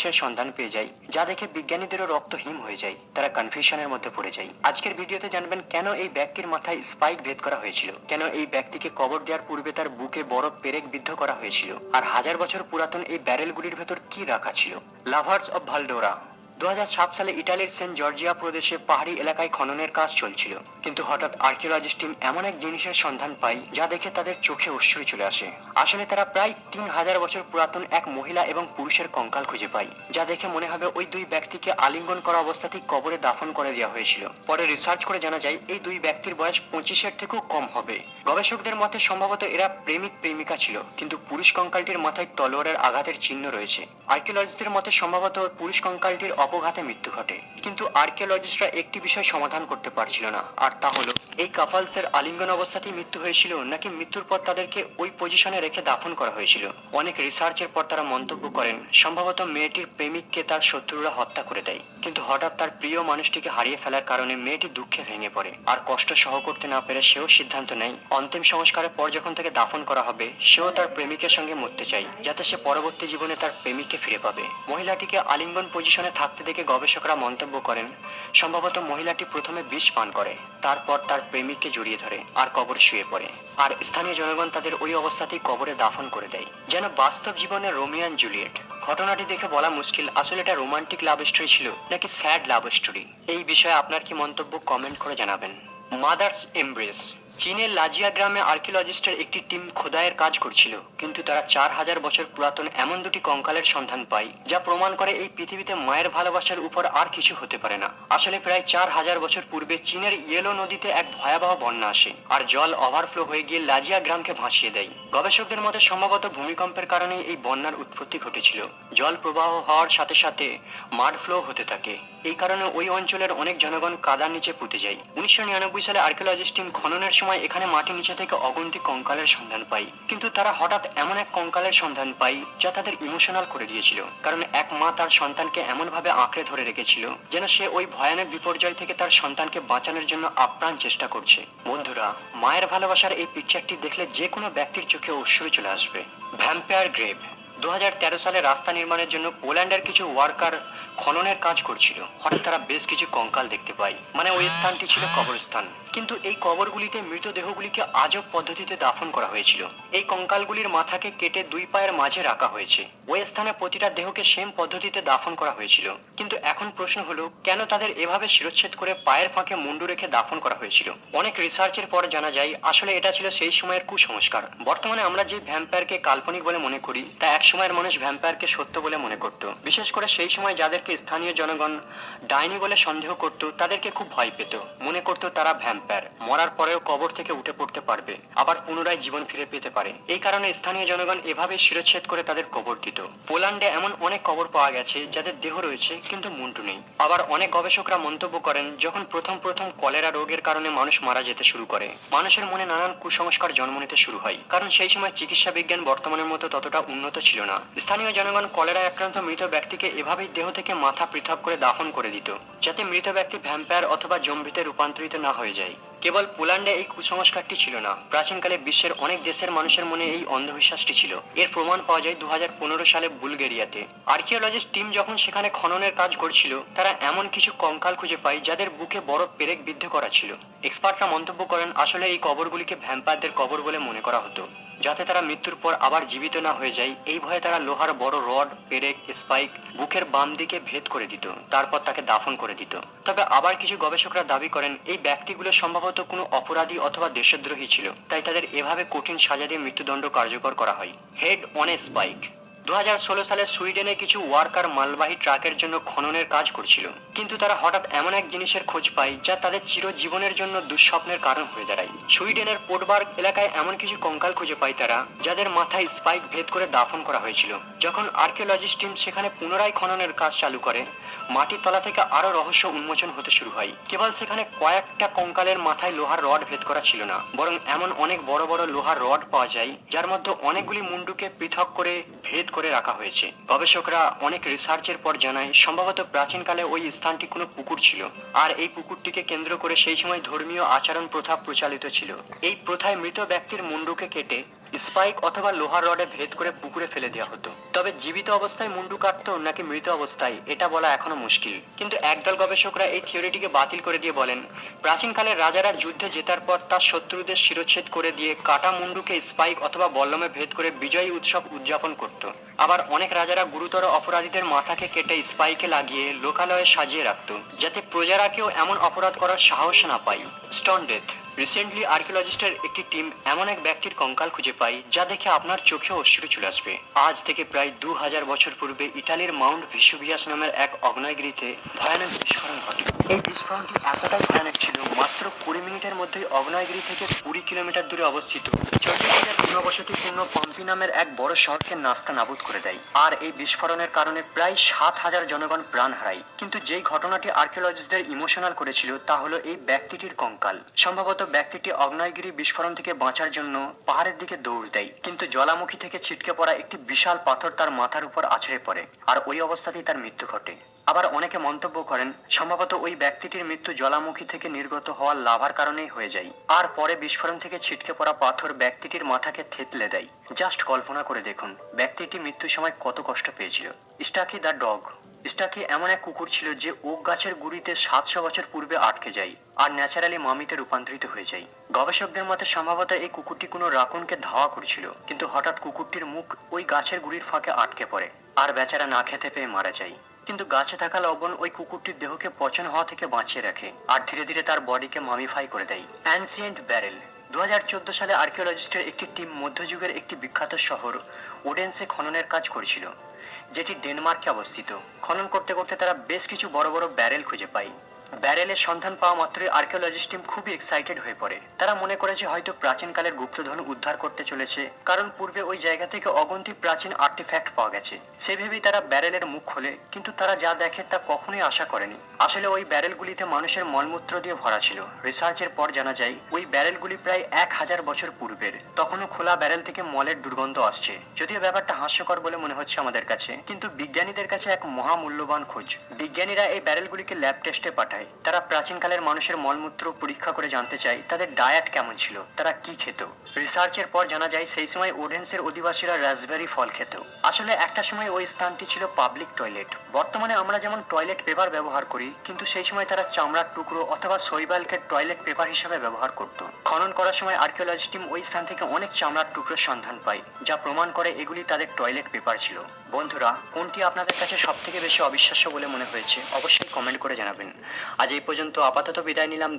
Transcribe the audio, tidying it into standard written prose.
সে সন্ধান পেয়ে যায়, যা দেখে বিজ্ঞানীদেরও রক্ত হিম হয়ে যায়। তারা কনফিউশনের মধ্যে পড়ে যায়। আজকের ভিডিওতে জানবেন কেন এই ব্যক্তির মাথায় স্পাইক ভেদ করা হয়েছিল, কেন এই ব্যক্তিকে কবর দেওয়ার পূর্বে তার বুকে বরফ পেরেক বিদ্ধ করা হয়েছিল, আর হাজার বছর পুরাতন এই ব্যারেলগুলির ভেতর কি রাখা ছিল। Lovers of ভালডোরা। 2007 সালে ইটালির সেন্ট জর্জিয়া প্রদেশে পাহাড়ি এলাকায় খননের কাজ চলছিল, কিন্তু হঠাৎ আর্কিওলজিস্ট টিম এমন এক জিনিসের সন্ধান পায় যা দেখে তাদের চোখে অশ্রু চলে আসে। আসলে তারা প্রায় 3000 বছর পুরাতন এক মহিলা এবং পুরুষের কঙ্কাল খুঁজে পায়, যা দেখে মনে হবে ওই দুই ব্যক্তিকে আলিঙ্গন করা অবস্থাতেই কবরে দাফন করে দেওয়া হয়েছিল। পরে রিসার্চ করে জানা যায় এই দুই ব্যক্তির বয়স 25-এর থেকেও কম হবে। গবেষকদের মতে সম্ভবত এরা প্রেমিক প্রেমিকা ছিল, কিন্তু পুরুষ কঙ্কালটির মাথায় তলোয়ারের আঘাতের চিহ্ন রয়েছে। আর্কিওলজিস্টদের মতে সম্ভবত পুরুষ কঙ্কালটির অপঘাতে মৃত্যু ঘটে, কিন্তু আর্কিওলজিস্টরা একটি বিষয় সমাধান করতে পারছিল না, আর তা হলো এই কাপলসের আলিঙ্গন অবস্থাতেই মৃত্যু হয়েছিল নাকি মৃত্যুর পর তাদেরকে ওই পজিশনে রেখে দাফন করা হয়েছিল। অনেক রিসার্চের পর তারা মন্তব্য করেন সম্ভবত মেয়েটির প্রেমিককে তার শত্রুরা হত্যা করে দেয়, কিন্তু হঠাৎ তার প্রিয় মানুষটিকে হারিয়ে ফেলার কারণে মেয়েটি দুঃখে ভেঙে পড়ে, আর কষ্ট সহ করতে না পেরে সেও সিদ্ধান্ত নেয় অন্তিম সংস্কারের পর যখন তাকে দাফন করা হবে সেও তার প্রেমিকের সঙ্গে মরতে চায়, যাতে সে পরবর্তী জীবনে তার প্রেমিককে ফিরে পাবে। মহিলাটিকে আলিঙ্গন পজিশনে থাকতে দেখে গবেষকরা মন্তব্য করেন সম্ভবত মহিলাটি প্রথমে বিষ পান করে, তারপর তার প্রেমিককে জড়িয়ে ধরে আর কবরে শুয়ে পড়ে, আর স্থানীয় জনগণ তাদের ওই অবস্থাতেই কবরে দাফন করে দেয়, যেন বাস্তব জীবনে রোমিও অ্যান্ড জুলিয়েট। ঘটনাটি দেখে বলা মুশকিল আসলে এটা রোমান্টিক লাভ স্টোরি ছিল নাকি স্যাড লাভ স্টোরি। এই বিষয়ে আপনার কি মন্তব্য কমেন্ট করে জানাবেন। Mother's embrace. চীনের লাজিয়া গ্রামে আর্কিওলজিস্টের একটি টিম খোদাইয়ের কাজ করছিল, কিন্তু তারা 4000 বছর পুরাতন এমন দুটি কঙ্কালের সন্ধান পায় যা প্রমাণ করে এই পৃথিবীতে মায়ের ভালোবাসার উপর আর কিছু হতে পারে না। আসলে প্রায় 4000 বছর পূর্বে চীনের ইয়েলো নদীতে এক ভয়াবহ বন্যা আসে, আর জল ওভারফ্লো হয়ে গিয়ে লাজিয়া গ্রামকে ভাসিয়ে দেয়। গবেষকদের মতে সম্ভবত ভূমিকম্পের কারণে এই বন্যার উৎপত্তি ঘটেছিল। জল প্রবাহ হওয়ার সাথে সাথে মাড ফ্লো হতে থাকে, এই কারণে ওই অঞ্চলের অনেক জনগণ কাদার নিচে পুঁতে যায়। 1999 সালে আর্কিওলজিস্ট টিম খননের সময় এখানে মাটির নিচে থেকে অগন্তি কঙ্কালের সন্ধান পায়, কিন্তু তারা হঠাৎ এমন এক কঙ্কালের সন্ধান পায় যা তাদের ইমোশনাল করে দিয়েছিল, কারণ এক মা তার সন্তানকে এমনভাবে আঁকড়ে ধরে রেখেছিল যেন সে ওই ভয়ানক বিপর্যয় থেকে তার সন্তানকে বাঁচানোর জন্য আপ্রাণ চেষ্টা করছে। বন্ধুরা, মায়ের ভালোবাসার এই পিকচারটি দেখলে যে কোনো ব্যক্তির চোখে অশ্রু চলে আসবে। Vampire grave. 2013 সালে রাস্তা নির্মাণের জন্য পোল্যান্ডের কিছু ওয়ার্কার খননের কাজ করছিল। হঠাৎ তারা বেশ কিছু কঙ্কাল দেখতে পায়, মানে ওই স্থানটি ছিল কবরস্থান, কিন্তু এই কবরগুলিতে মৃতদেহগুলিকে আজব পদ্ধতিতে দাফন করা হয়েছিল। এই কঙ্কালগুলির মাথাকে কেটে দুই পায়ের মাঝে রাখা হয়েছে। ওই স্থানে প্রতিটা দেহকে সেম পদ্ধতিতে দাফন করা হয়েছিল, কিন্তু এখন প্রশ্ন হলো কেন তাদের এভাবে শিরচ্ছেদ করে পায়ের ফাঁকে মুন্ডু রেখে দাফন করা হয়েছিল। অনেক রিসার্চের পর জানা যায় আসলে এটা ছিল সেই সময়ের কুসংস্কার। বর্তমানে আমরা যে ভ্যাম্পায়ারকে কাল্পনিক বলে মনে করি তা এক সময়ের মানুষ ভ্যাম্পায়ারকে সত্য বলে মনে করত। বিশেষ করে সেই সময় যাদেরকে স্থানীয় জনগণ ডাইনি বলে সন্দেহ করত তাদেরকে খুব ভয় পেত, মনে করত তারা ভ্যাম্পায়ার, মরার পরেও কবর থেকে উঠে পড়তে পারবে, আবার পুনরায় জীবন ফিরে পেতে পারে। এই কারণে স্থানীয় জনগণ এভাবে শিরচ্ছেদ করে তাদের কবর দিত। পোল্যান্ডে এমন অনেক কবর পাওয়া গেছে যাদের দেহ রয়েছে কিন্তু মুন্ডু নেই। আবার অনেক গবেষকরা মন্তব্য করেন যখন প্রথম কলেরা রোগের কারণে মানুষ মারা যেতে শুরু করে, মানুষের মনে নানান কুসংস্কার জন্ম নিতে শুরু হয়, কারণ সেই সময় চিকিৎসা বিজ্ঞান বর্তমানের মতো ততটা উন্নত ছিল না। স্থানীয় জনগণ কলেরায় আক্রান্ত মৃত ব্যক্তিকে এভাবেই দেহ থেকে মাথা পৃথক করে দাফন করে দিত, যাতে মৃত ব্যক্তি ভ্যাম্পায়ার অথবা জম্বিতে রূপান্তরিত না হয়ে যায়। কেবল পোল্যান্ডে এই কুসংস্কারটি ছিল না, প্রাচীনকালে বিশ্বের অনেক দেশের মানুষের মনে এই অন্ধবিশ্বাসটি ছিল। এর প্রমাণ পাওয়া যায় 2015 সালে বুলগেরিয়াতে। আর্কিওলজিস্ট টিম যখন সেখানে খননের কাজ করছিল তারা এমন কিছু কঙ্কাল খুঁজে পায় যাদের বুকে বড় পেরেক বিদ্ধ করা ছিল। এক্সপার্টরা মন্তব্য করেন আসলে এই কবরগুলিকে ভ্যাম্পায়ারদের কবর বলে মনে করা হতো, যাতে তারা মৃত্যুর পর আবার জীবিত না হয়ে যায়। এই ভয়ে তারা লোহার বড় রড, পেরেক, স্পাইক বুকের বাম দিকে ভেদ করে দিত, তারপর তাকে দাফন করে দিত। তবে আবার কিছু গবেষকরা দাবি করেন এই ব্যক্তিগুলো সম্ভবত কোনো অপরাধী অথবা দেশদ্রোহী ছিল, তাই তাদের এভাবে কঠিন সাজা দিয়ে মৃত্যুদণ্ড কার্যকর করা হয়। Head on a spike. 2016 সালে সুইডেনে কিছু ওয়ার্কার মালবাহী ট্রাকের জন্য খননের কাজ করছিল, কিন্তু তারা হঠাৎ এমন এক জিনিসের খোঁজ পায় যা তাদের চিরজীবনের জন্য দুঃস্বপ্নের কারণ হয়ে দাঁড়ায়। সুইডেনের পোর্টবার্গ এলাকায় এমন কিছু কঙ্কাল খুঁজে পায় তারা, যাদের মাথায় স্পাইক ভেদ করে দাফন করা হয়েছিল। যখন আর্কিওলজিস্ট টিম সেখানে পুনরায় খননের কাজ চালু করে, মাটির তলা থেকে আরো রহস্য উন্মোচন হতে শুরু হয়। কেবল সেখানে কয়েকটা কঙ্কালের মাথায় লোহার রড ভেদ করা ছিল না, বরং এমন অনেক বড় বড় লোহার রড পাওয়া যায় যার মধ্যে অনেকগুলি মুন্ডুকে পৃথক করে ভেদ করে রাখা হয়েছে। গবেষকরা অনেক রিসার্চের পর জানায় সম্ভবত প্রাচীনকালে ওই স্থানটি কোনো পুকুর ছিল, আর এই পুকুরটিকে কেন্দ্র করে সেই সময় ধর্মীয় আচরণ প্রথা প্রচালিত ছিল। এই প্রথায় মৃত ব্যক্তির মুন্ডুকে কেটে স্পাইক অথবা লোহার রডে ভেদ করে পুকুরে ফেলে দেওয়া হতো। তবে জীবিত অবস্থায় মুন্ডু কাটতো নাকি মৃত অবস্থায় এটা বলা এখনো মুশকিল। কিন্তু একদল গবেষকরা এই থিওরিটিকে বাতিল করে দিয়ে বলেন, প্রাচীনকালের রাজারা যুদ্ধে জেতার পর তার শত্রুদের শিরচ্ছেদ করে দিয়ে কাটা মুন্ডুকে স্পাইক অথবা বল্লমে ভেদ করে বিজয়ী উৎসব উদযাপন করত। আবার অনেক রাজারা গুরুতর অপরাধীদের মাথাকে কেটে স্পাইকে লাগিয়ে লোকালয়ে সাজিয়ে রাখত, যাতে প্রজারা কেউ এমন অপরাধ করার সাহস না পায়। Stone death. রিসেন্টলি আর্কিওলজিস্টের একটি টিম এমন এক ব্যক্তির কঙ্কাল খুঁজে পায় যা দেখে আপনার চোখে অশ্রু চলে আসবে। আজ থেকে প্রায় 2000 বছর পূর্বে ইটালির মাউন্ট ভিসুভিয়াস নামের এক আগ্নেয়গিরিতে ভয়ানক বিস্ফোরণ ঘটে। এই বিস্ফোরণটি এতটাই ভয়ানক ছিল, মাত্র 20 মিনিটের মধ্যেই আগ্নেয়গিরি থেকে 20 কিলোমিটার দূরে অবস্থিত 40,000 ঘনবসতিপূর্ণ পম্পি নামের এক বড় শহরকে নাস্তানাবুদ করে দেয়। আর এই বিস্ফোরণের কারণে প্রায় 7,000 জনগণ প্রাণ হারায়। কিন্তু যেই ঘটনাটি আর্কিওলজিস্টদের ইমোশনাল করেছিল তা হলো এই ব্যক্তিটির কঙ্কাল। সম্ভবত ব্যক্তিটি আগ্নেয়গিরি বিস্ফোরণ থেকে বাঁচার জন্য পাহাড়ের দিকে দৌড় দেয়, কিন্তু জ্বালামুখী থেকে ছিটকে পড়া একটি বিশাল পাথর তার মাথার উপর আছড়ে পড়ে, আর ওই অবস্থাতেই তার মৃত্যু ঘটে। আবার অনেকে মন্তব্য করেন সম্ভবত ওই ব্যক্তিটির মৃত্যু জ্বালামুখী থেকে নির্গত হওয়া লাভার কারণেই হয়ে যায়, আর পরে বিস্ফোরণ থেকে ছিটকে পড়া পাথর ব্যক্তিটির মাথাকে থেতলে দেয়। জাস্ট কল্পনা করে দেখুন ব্যক্তিটি মৃত্যুর সময় কত কষ্ট পেয়েছিল। স্টাকি দ্য ডগ। স্টাকি এমন এক কুকুর ছিল যে ওক গাছের গুড়িতে 700 বছর পূর্বে আটকে যায় আর ন্যাচারালি মামিতে রূপান্তরিত হয়ে যায়। গবেষকদের মতে সম্ভবত এই কুকুরটি কোনো রাকুনকে ধাওয়া করছিল, কিন্তু হঠাৎ কুকুরটির মুখ ওই গাছের গুড়ির ফাঁকে আটকে পড়ে আর বেচারা না খেতে পেয়ে মারা যায়। কিন্তু গাছে থাকা লবণ ওই কুকুরটির দেহকে পচন হওয়া থেকে বাঁচিয়ে রাখে আর ধীরে ধীরে তার বডিকে মামিফাই করে দেয়। Ancient barrel. 2014 সালে আর্কিওলজিস্টের একটি টিম মধ্যযুগের একটি বিখ্যাত শহর ওডেন্সে খননের কাজ করেছিল, যেটি ডেনমার্কে অবস্থিত। খনন করতে করতে তারা বেশ কিছু বড় বড় ব্যারেল খুঁজে পায়। ব্যারেলের সন্ধান পাওয়া মাত্রই আর্কিওলজিস্ট টিম খুবই এক্সাইটেড হয়ে পড়ে। তারা মনে করেছে হয়তো প্রাচীনকালের গুপ্তধন উদ্ধার করতে চলেছে, কারণ পূর্বে ওই জায়গা থেকে অগন্তি প্রাচীন আর্টিফ্যাক্ট পাওয়া গেছে। সে ভেবেই তারা ব্যারেলের মুখ খোলে, কিন্তু তারা যা দেখে তা কখনোই আশা করেনি। আসলে ওই ব্যারেলগুলিতে মানুষের মলমূত্র দিয়ে ভরা ছিল। রিসার্চের পর জানা যায় ওই ব্যারেলগুলি প্রায় 1000 বছর পূর্বের। তখনও খোলা ব্যারেল থেকে মলের দুর্গন্ধ আসছে। যদিও ব্যাপারটা হাস্যকর বলে মনে হচ্ছে আমাদের কাছে, কিন্তু বিজ্ঞানীদের কাছে এক মহামূল্যবান খোঁজ। বিজ্ঞানীরা এই ব্যারেলগুলিকে ল্যাব টেস্টে পাঠায়। তারা প্রাচীনকালের মানুষের মলমূত্র পরীক্ষা করে জানতে চায় তাদের ডায়েট কেমন ছিল, তারা কি খেত। রিসার্চের পর জানা যায় সেই সময় ওডেন্সের অধিবাসীরা রাসবেরি ফল খেত। আসলে একটা সময় ওই স্থানটি ছিল পাবলিক টয়লেট। বর্তমানে আমরা যেমন টয়লেট পেপার ব্যবহার করি, কিন্তু সেই সময় তারা চামড়ার টুকরো অথবা শৈবালকে টয়লেট পেপার হিসেবে ব্যবহার করত। খনন করার সময় আর্কিওলজি টিম ওই স্থান থেকে অনেক চামড়ার টুকরোর সন্ধান পায়, যা প্রমাণ করে এগুলি তাদের টয়লেট পেপার ছিল। বন্ধুরা, কোনটি আপনাদের কাছে সবথেকে বেশি অবিশ্বাস্য বলে মনে হয়েছে অবশ্যই কমেন্ট করে জানাবেন। আজ এই পর্যন্ত আপাতত বিদায় নিলাম।